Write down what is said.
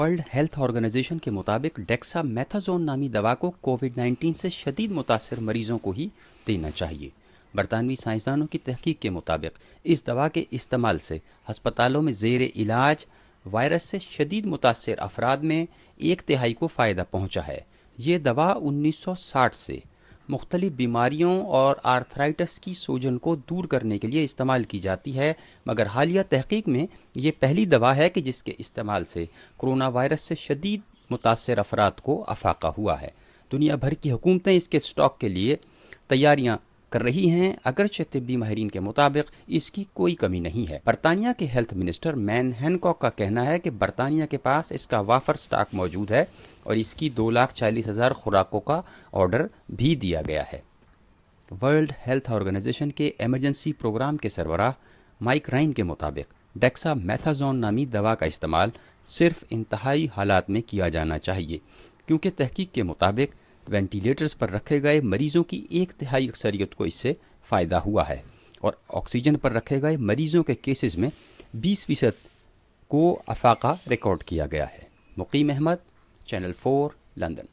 World health organisation के मुताबिक डेक्सामेथाजोन नामी दवा को कोविड-19 से शदीद मुतासर मरीजों को ही देना चाहिए। बरतानवी साइंसदानों की तहकीक के मुताबिक इस दवा के इस्तेमाल से हस्पतालों में ज़ेर इलाज वायरस से शदीद मुतासर अफराद में 1/3 को फ़ायदा पहुँचा है। ये दवा 1960 से मुख्तलिफ बीमारियों और आर्थराइटिस की सूजन को दूर करने के लिए इस्तेमाल की जाती है, मगर हालिया तहकीक में ये पहली दवा है कि जिसके इस्तेमाल से कोरोना वायरस से शदीद मुतासर अफराद को अफाका हुआ है। दुनिया भर की हुकूमतें इसके स्टॉक के लिए तैयारियां कर रही हैं, अगरचे तिब्बी माहिरीन के मुताबिक इसकी कोई कमी नहीं है। बरतानिया के हेल्थ मिनिस्टर मैन हैनकॉक का कहना है कि बरतानिया के पास इसका वाफर स्टॉक मौजूद है और इसकी 2,40,000 खुराकों का ऑर्डर भी दिया गया है। वर्ल्ड हेल्थ ऑर्गेनाइजेशन के एमरजेंसी प्रोग्राम के सरबराह माइक राइन के मुताबिक डेक्सामेथाजोन नामी दवा का इस्तेमाल सिर्फ इंतहाई हालात में किया जाना चाहिए, क्योंकि तहकीक के मुताबिक वेंटिलेटर्स पर रखे गए मरीजों की 1/3 अक्सरियत को इससे फ़ायदा हुआ है और ऑक्सीजन पर रखे गए मरीजों के केसेस में 20% को अफाका रिकॉर्ड किया गया है। मुकीम अहमद, चैनल 4, लंदन।